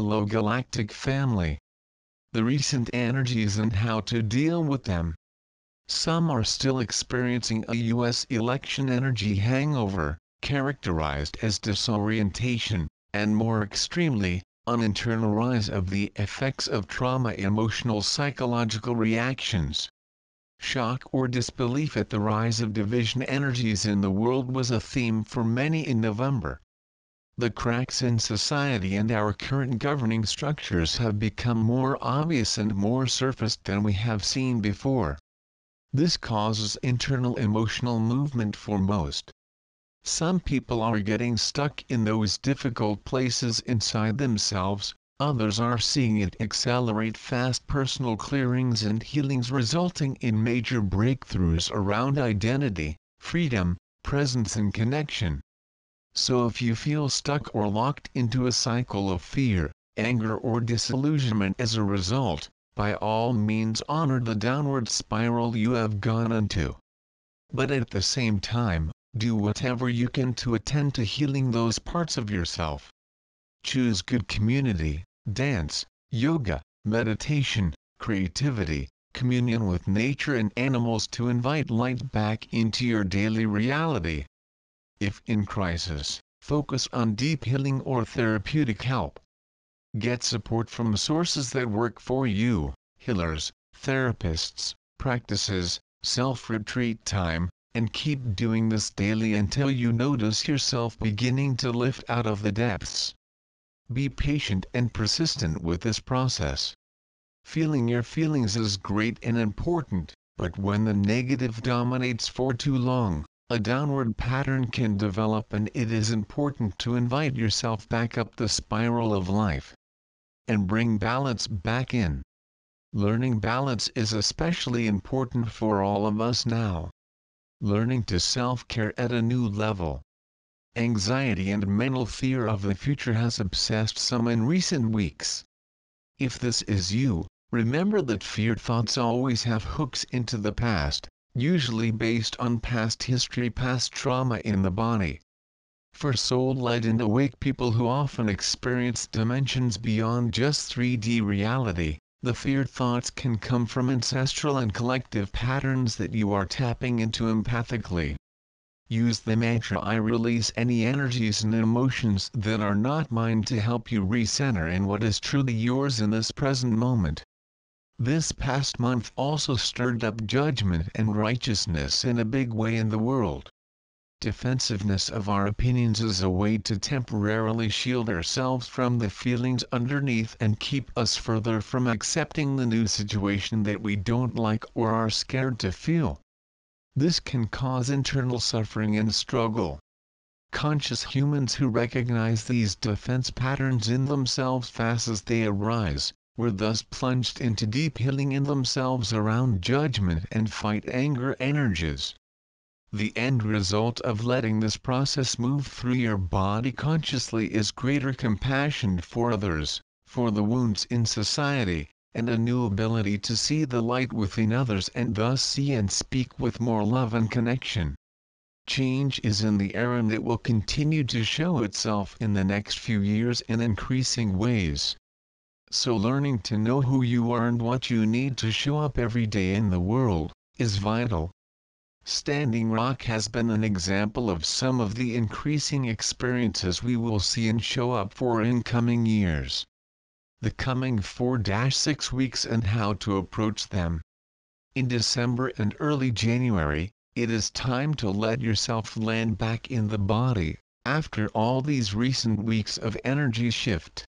Hello Galactic family. The recent energies and how to deal with them. Some are still experiencing a US election energy hangover, characterized as disorientation, and more extremely, an internal rise of the effects of trauma, emotional psychological reactions. Shock or disbelief at the rise of division energies in the world was a theme for many in November. The cracks in society and our current governing structures have become more obvious and more surfaced than we have seen before. This causes internal emotional movement for most. Some people are getting stuck in those difficult places inside themselves, others are seeing it accelerate fast personal clearings and healings, resulting in major breakthroughs around identity, freedom, presence and connection. So if you feel stuck or locked into a cycle of fear, anger or disillusionment as a result, by all means honor the downward spiral you have gone into. But at the same time, do whatever you can to attend to healing those parts of yourself. Choose good community, dance, yoga, meditation, creativity, communion with nature and animals to invite light back into your daily reality. If in crisis, focus on deep healing or therapeutic help. Get support from sources that work for you, healers, therapists, practices, self-retreat time, and keep doing this daily until you notice yourself beginning to lift out of the depths. Be patient and persistent with this process. Feeling your feelings is great and important, but when the negative dominates for too long, a downward pattern can develop, and it is important to invite yourself back up the spiral of life and bring balance back in. Learning balance is especially important for all of us now. Learning to self-care at a new level. Anxiety and mental fear of the future has obsessed some in recent weeks. If this is you, remember that feared thoughts always have hooks into the past, usually based on past history, past trauma in the body. For soul-led and awake people who often experience dimensions beyond just 3D reality, the feared thoughts can come from ancestral and collective patterns that you are tapping into empathically. Use the mantra "I release any energies and emotions that are not mine" to help you recenter in what is truly yours in this present moment. This past month also stirred up judgment and righteousness in a big way in the world. Defensiveness of our opinions is a way to temporarily shield ourselves from the feelings underneath and keep us further from accepting the new situation that we don't like or are scared to feel. This can cause internal suffering and struggle. Conscious humans who recognize these defense patterns in themselves fast as they arise, were thus plunged into deep healing in themselves around judgment and fight anger energies. The end result of letting this process move through your body consciously is greater compassion for others, for the wounds in society, and a new ability to see the light within others and thus see and speak with more love and connection. Change is in the air, and it will continue to show itself in the next few years in increasing ways. So learning to know who you are and what you need to show up every day in the world is vital. Standing Rock has been an example of some of the increasing experiences we will see and show up for in coming years. The coming 4-6 weeks and how to approach them. In December and early January, it is time to let yourself land back in the body, after all these recent weeks of energy shift.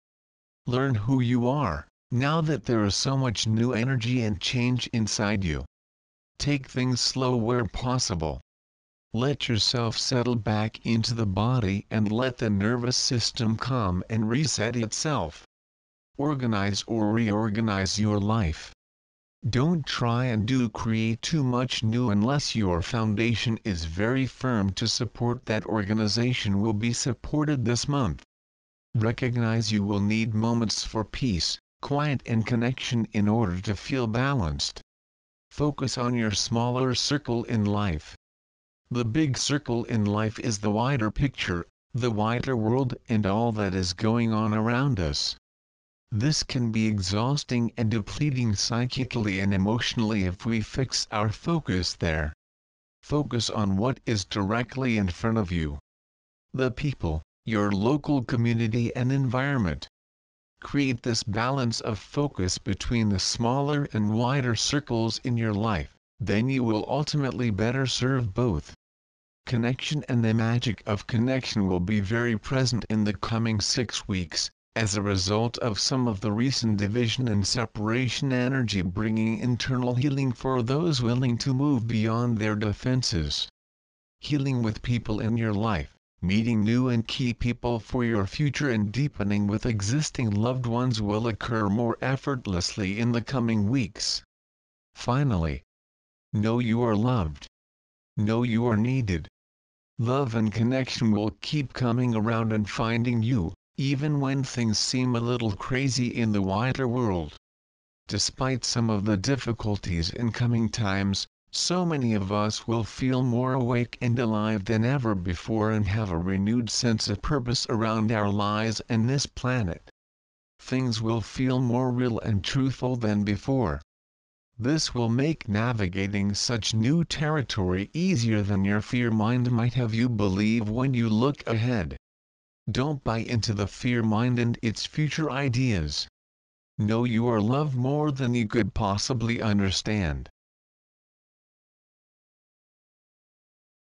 Learn who you are, now that there is so much new energy and change inside you. Take things slow where possible. Let yourself settle back into the body and let the nervous system calm and reset itself. Organize or reorganize your life. Don't try and create too much new unless your foundation is very firm to support that. Organization will be supported this month. Recognize you will need moments for peace, quiet and connection in order to feel balanced. Focus on your smaller circle in life. The big circle in life is the wider picture, the wider world and all that is going on around us. This can be exhausting and depleting psychically and emotionally if we fix our focus there. Focus on what is directly in front of you. The people, your local community and environment. Create this balance of focus between the smaller and wider circles in your life, then you will ultimately better serve both. Connection and the magic of connection will be very present in the coming 6 weeks, as a result of some of the recent division and separation energy bringing internal healing for those willing to move beyond their defenses. Healing with people in your life, meeting new and key people for your future and deepening with existing loved ones will occur more effortlessly in the coming weeks. Finally, know you are loved. Know you are needed. Love and connection will keep coming around and finding you, even when things seem a little crazy in the wider world. Despite some of the difficulties in coming times, so many of us will feel more awake and alive than ever before and have a renewed sense of purpose around our lives and this planet. Things will feel more real and truthful than before. This will make navigating such new territory easier than your fear mind might have you believe when you look ahead. Don't buy into the fear mind and its future ideas. Know you are loved more than you could possibly understand.